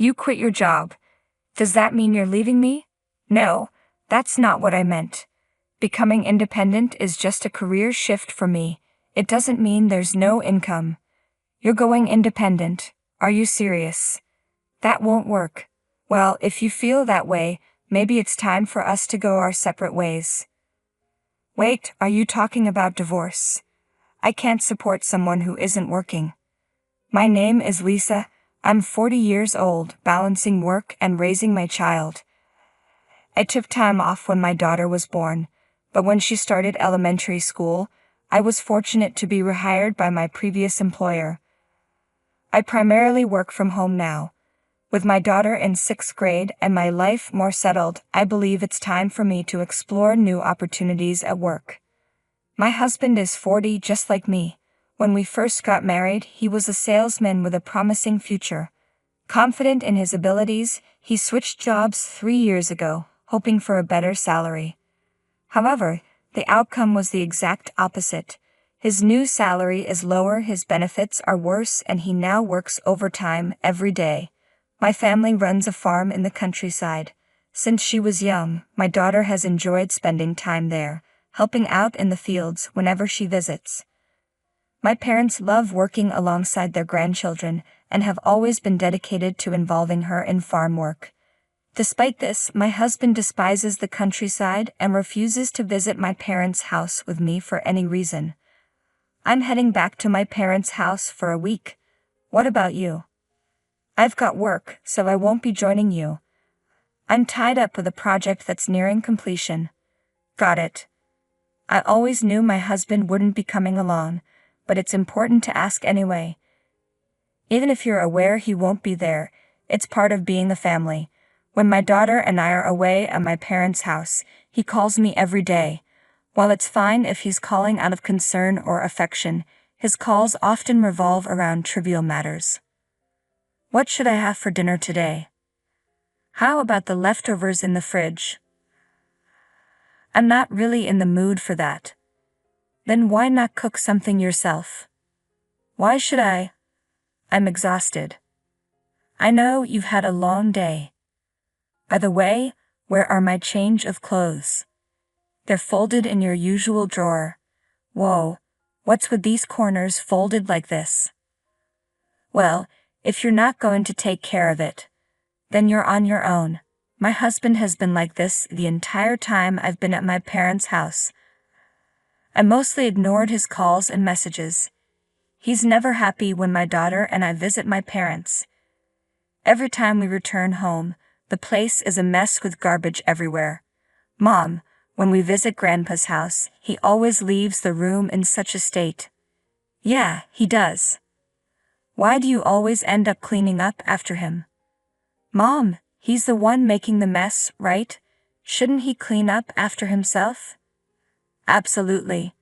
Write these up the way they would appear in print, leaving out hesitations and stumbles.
You quit your job. Does that mean you're leaving me? No, that's not what I meant. Becoming independent is just a career shift for me. It doesn't mean there's no income. You're going independent. Are you serious? That won't work. Well, if you feel that way, maybe it's time for us to go our separate ways. Wait, are you talking about divorce? I can't support someone who isn't working. My name is Lisa. I'm 40 years old, balancing work and raising my child. I took time off when my daughter was born, but when she started elementary school, I was fortunate to be rehired by my previous employer. I primarily work from home now. With my daughter in 6th grade and my life more settled, I believe it's time for me to explore new opportunities at work. My husband is 40 just like me. When we first got married, he was a salesman with a promising future. Confident in his abilities, he switched jobs 3 years ago, hoping for a better salary. However, the outcome was the exact opposite. His new salary is lower, his benefits are worse, and he now works overtime every day. My family runs a farm in the countryside. Since she was young, my daughter has enjoyed spending time there, helping out in the fields whenever she visits. My parents love working alongside their grandchildren and have always been dedicated to involving her in farm work. Despite this, my husband despises the countryside and refuses to visit my parents' house with me for any reason. I'm heading back to my parents' house for a week. What about you? I've got work, so I won't be joining you. I'm tied up with a project that's nearing completion. Got it. I always knew my husband wouldn't be coming along, but it's important to ask anyway. Even if you're aware he won't be there, it's part of being a family. When my daughter and I are away at my parents' house, he calls me every day. While it's fine if he's calling out of concern or affection, his calls often revolve around trivial matters. What should I have for dinner today? How about the leftovers in the fridge? I'm not really in the mood for that. Then why not cook something yourself? Why should I? I'm exhausted. I know you've had a long day. By the way, where are my change of clothes? They're folded in your usual drawer. Whoa, what's with these corners folded like this? Well, if you're not going to take care of it, then you're on your own. My husband has been like this the entire time I've been at my parents' house. I mostly ignored his calls and messages. He's never happy when my daughter and I visit my parents. Every time we return home, the place is a mess with garbage everywhere. Mom, when we visit Grandpa's house, he always leaves the room in such a state. Yeah, he does. Why do you always end up cleaning up after him? Mom, he's the one making the mess, right? Shouldn't he clean up after himself? Absolutely.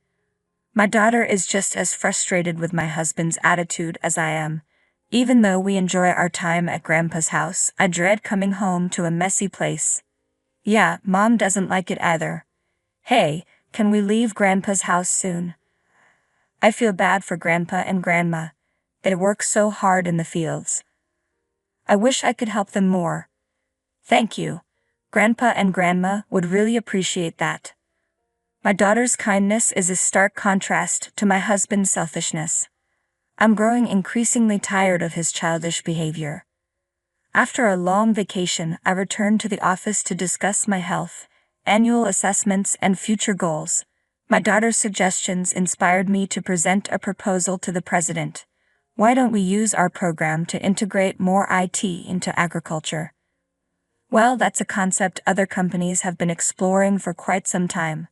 My daughter is just as frustrated with my husband's attitude as I am. Even though we enjoy our time at Grandpa's house, I dread coming home to a messy place. Yeah, Mom doesn't like it either. Hey, can we leave Grandpa's house soon? I feel bad for Grandpa and Grandma. They work so hard in the fields. I wish I could help them more. Thank you. Grandpa and Grandma would really appreciate that. My daughter's kindness is a stark contrast to my husband's selfishness. I'm growing increasingly tired of his childish behavior. After a long vacation, I returned to the office to discuss my health, annual assessments, and future goals. My daughter's suggestions inspired me to present a proposal to the president. Why don't we use our program to integrate more IT into agriculture? Well, that's a concept other companies have been exploring for quite some time.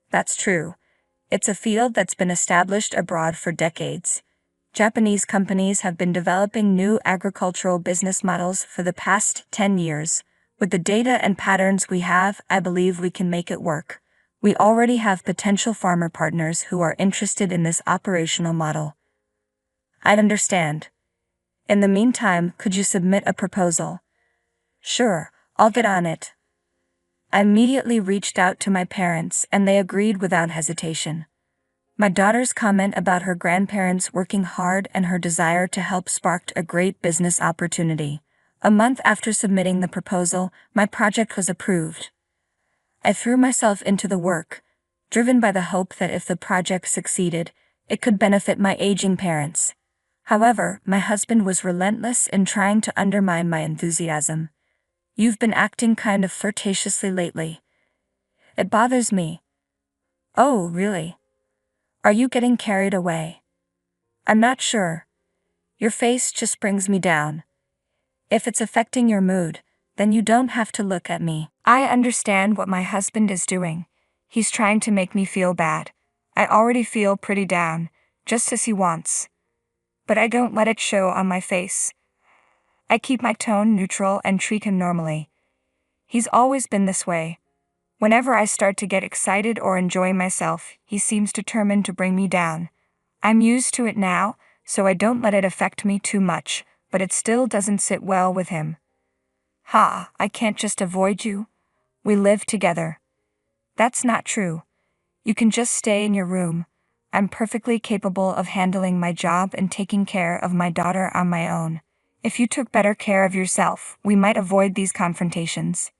That's true. It's a field that's been established abroad for decades. Japanese companies have been developing new agricultural business models for the past 10 years. With the data and patterns we have, I believe we can make it work. We already have potential farmer partners who are interested in this operational model. I'd understand. In the meantime, could you submit a proposal? Sure, I'll get on it. I immediately reached out to my parents and they agreed without hesitation. My daughter's comment about her grandparents working hard and her desire to help sparked a great business opportunity. A month after submitting the proposal, my project was approved. I threw myself into the work, driven by the hope that if the project succeeded, it could benefit my aging parents. However, my husband was relentless in trying to undermine my enthusiasm. "You've been acting kind of flirtatiously lately. It bothers me." "Oh, really? Are you getting carried away?" "I'm not sure. Your face just brings me down. If it's affecting your mood, then you don't have to look at me." I understand what my husband is doing. He's trying to make me feel bad. I already feel pretty down, just as he wants. But I don't let it show on my face. I keep my tone neutral and treat him normally. He's always been this way. Whenever I start to get excited or enjoy myself, he seems determined to bring me down. I'm used to it now, so I don't let it affect me too much, but it still doesn't sit well with him. "Ha, I can't just avoid you. We live together." That's not true. You can just stay in your room. I'm perfectly capable of handling my job and taking care of my daughter on my own. If you took better care of yourself, we might avoid these confrontations.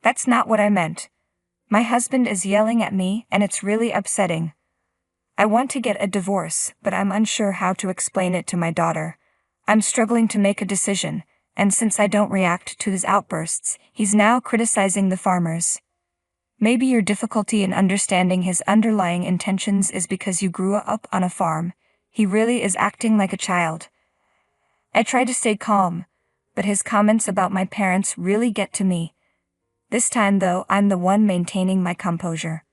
That's not what I meant. My husband is yelling at me, and it's really upsetting. I want to get a divorce, but I'm unsure how to explain it to my daughter. I'm struggling to make a decision, and since I don't react to his outbursts, he's now criticizing the farmers. Maybe your difficulty in understanding his underlying intentions is because you grew up on a farm. He really is acting like a child. I try to stay calm, but his comments about my parents really get to me. This time, though, I'm the one maintaining my composure.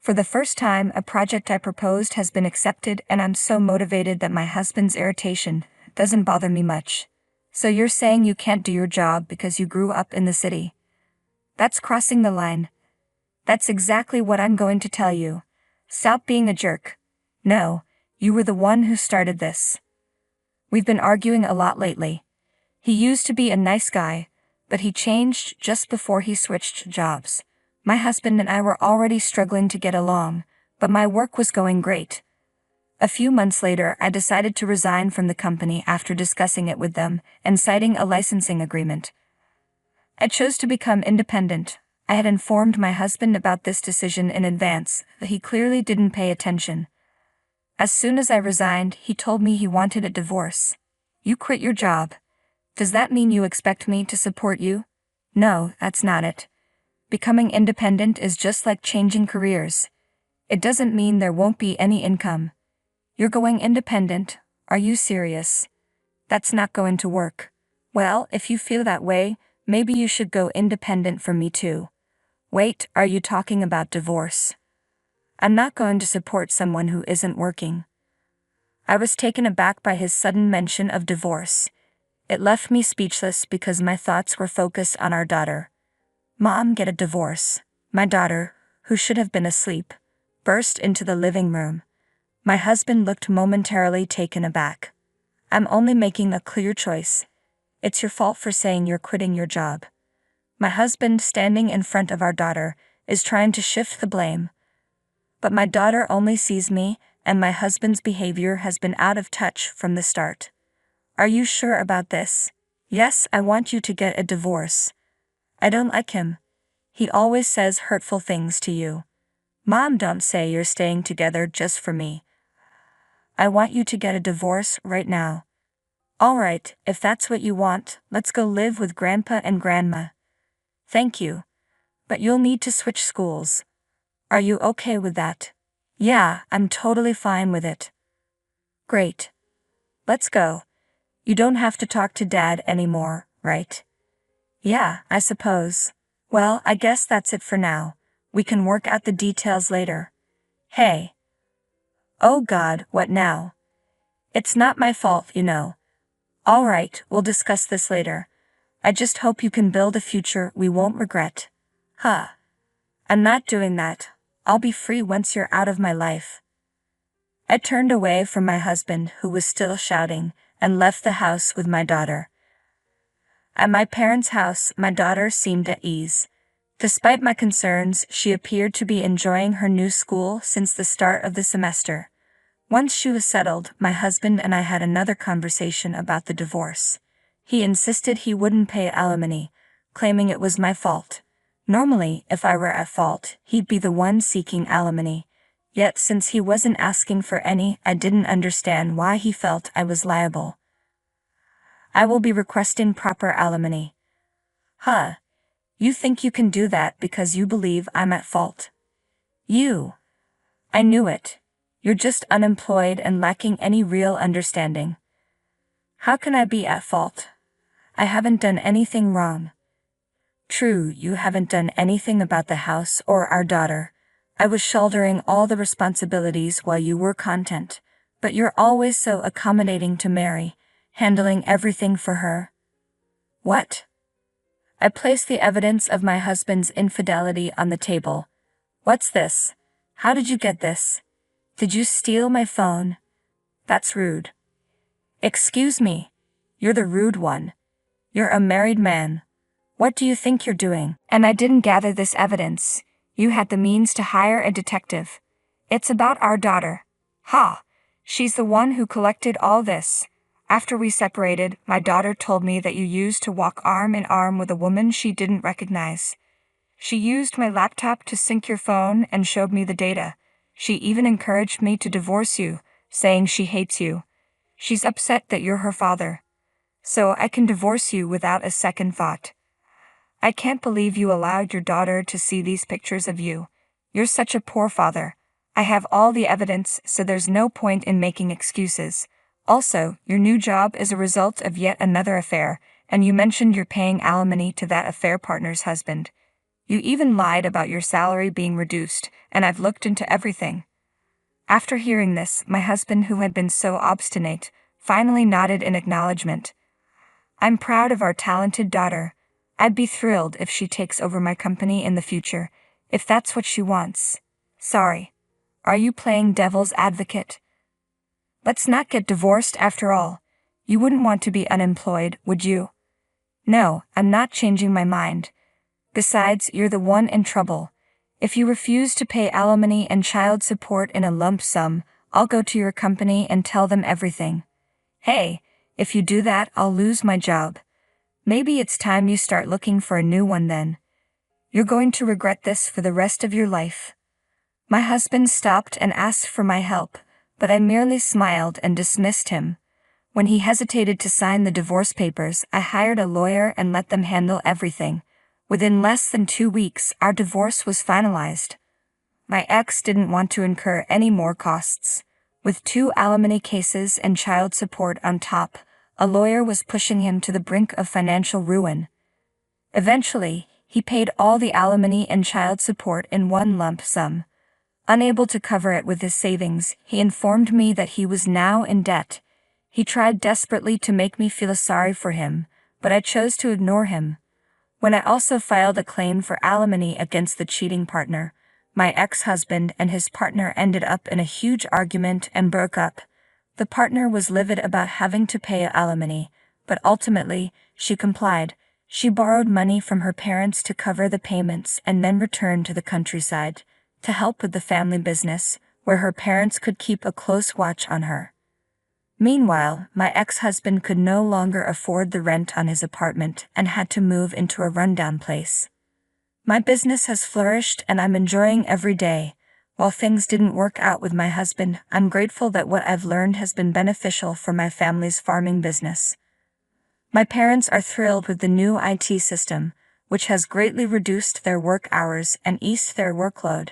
For the first time, a project I proposed has been accepted, and I'm so motivated that my husband's irritation doesn't bother me much. "So you're saying you can't do your job because you grew up in the city? That's crossing the line." "That's exactly what I'm going to tell you. Stop being a jerk." "No, you were the one who started this. We've been arguing a lot lately. He used to be a nice guy, but he changed just before he switched jobs. My husband and I were already struggling to get along, but my work was going great. A few months later, I decided to resign from the company after discussing it with them and citing a licensing agreement. I chose to become independent. I had informed my husband about this decision in advance, but he clearly didn't pay attention. As soon as I resigned, he told me he wanted a divorce. "You quit your job. Does that mean you expect me to support you?" "No, that's not it. Becoming independent is just like changing careers. It doesn't mean there won't be any income. You're going independent? Are you serious? That's not going to work." "Well, if you feel that way, maybe you should go independent for me too." "Wait, are you talking about divorce?" "I'm not going to support someone who isn't working." I was taken aback by his sudden mention of divorce. It left me speechless because my thoughts were focused on our daughter. "Mom, get a divorce." My daughter, who should have been asleep, burst into the living room. My husband looked momentarily taken aback. "I'm only making a clear choice. It's your fault for saying you're quitting your job." My husband, standing in front of our daughter, is trying to shift the blame. But my daughter only sees me, and my husband's behavior has been out of touch from the start. "Are you sure about this?" "Yes, I want you to get a divorce." "I don't like him. He always says hurtful things to you." "Mom, don't say you're staying together just for me. I want you to get a divorce right now." "All right, if that's what you want, let's go live with Grandpa and Grandma." "Thank you. But you'll need to switch schools. Are you okay with that?" "Yeah, I'm totally fine with it." "Great. Let's go. You don't have to talk to Dad anymore, right?" "Yeah, I suppose. Well, I guess that's it for now. We can work out the details later." "Hey." "Oh God, what now?" "It's not my fault, you know." "All right, we'll discuss this later. I just hope you can build a future we won't regret." "Huh. I'm not doing that. I'll be free once you're out of my life." I turned away from my husband, who was still shouting, and left the house with my daughter. At my parents' house, my daughter seemed at ease. Despite my concerns, she appeared to be enjoying her new school since the start of the semester. Once she was settled, my husband and I had another conversation about the divorce. He insisted he wouldn't pay alimony, claiming it was my fault. Normally, if I were at fault, he'd be the one seeking alimony. Yet since he wasn't asking for any, I didn't understand why he felt I was liable. I will be requesting proper alimony. Huh. You think you can do that because you believe I'm at fault? I knew it. You're just unemployed and lacking any real understanding. How can I be at fault? I haven't done anything wrong. True, you haven't done anything about the house or our daughter. I was shouldering all the responsibilities while you were content, but you're always so accommodating to Mary, handling everything for her. What? I placed the evidence of my husband's infidelity on the table. What's this? How did you get this? Did you steal my phone? That's rude. Excuse me. You're the rude one. You're a married man. What do you think you're doing? And I didn't gather this evidence. You had the means to hire a detective. It's about our daughter. Ha! She's the one who collected all this. After we separated, my daughter told me that you used to walk arm in arm with a woman she didn't recognize. She used my laptop to sync your phone and showed me the data. She even encouraged me to divorce you, saying she hates you. She's upset that you're her father. So I can divorce you without a second thought. I can't believe you allowed your daughter to see these pictures of you. You're such a poor father. I have all the evidence, so there's no point in making excuses. Also, your new job is a result of yet another affair, and you mentioned you're paying alimony to that affair partner's husband. You even lied about your salary being reduced, and I've looked into everything. After hearing this, my husband, who had been so obstinate, finally nodded in acknowledgement. I'm proud of our talented daughter. I'd be thrilled if she takes over my company in the future, if that's what she wants. Sorry. Are you playing devil's advocate? Let's not get divorced after all. You wouldn't want to be unemployed, would you? No, I'm not changing my mind. Besides, you're the one in trouble. If you refuse to pay alimony and child support in a lump sum, I'll go to your company and tell them everything. Hey, if you do that, I'll lose my job. Maybe it's time you start looking for a new one then. You're going to regret this for the rest of your life. My husband stopped and asked for my help, but I merely smiled and dismissed him. When he hesitated to sign the divorce papers, I hired a lawyer and let them handle everything. Within less than 2 weeks, our divorce was finalized. My ex didn't want to incur any more costs. With 2 alimony cases and child support on top, a lawyer was pushing him to the brink of financial ruin. Eventually, he paid all the alimony and child support in one lump sum. Unable to cover it with his savings, he informed me that he was now in debt. He tried desperately to make me feel sorry for him, but I chose to ignore him. When I also filed a claim for alimony against the cheating partner, my ex-husband and his partner ended up in a huge argument and broke up. The partner was livid about having to pay alimony, but ultimately, she complied. She borrowed money from her parents to cover the payments and then returned to the countryside to help with the family business, where her parents could keep a close watch on her. Meanwhile, my ex-husband could no longer afford the rent on his apartment and had to move into a rundown place. My business has flourished and I'm enjoying every day. While things didn't work out with my husband, I'm grateful that what I've learned has been beneficial for my family's farming business. My parents are thrilled with the new IT system, which has greatly reduced their work hours and eased their workload.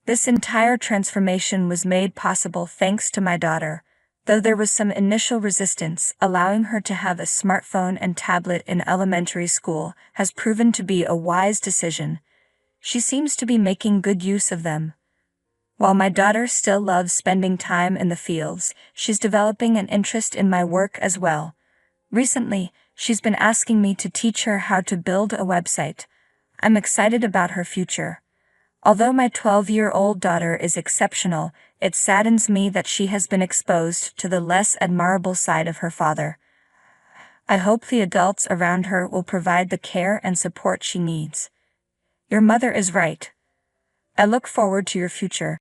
This entire transformation was made possible thanks to my daughter, though there was some initial resistance. Allowing her to have a smartphone and tablet in elementary school has proven to be a wise decision. She seems to be making good use of them. While my daughter still loves spending time in the fields, she's developing an interest in my work as well. Recently, she's been asking me to teach her how to build a website. I'm excited about her future. Although my 12-year-old daughter is exceptional, it saddens me that she has been exposed to the less admirable side of her father. I hope the adults around her will provide the care and support she needs. Your mother is right. I look forward to your future.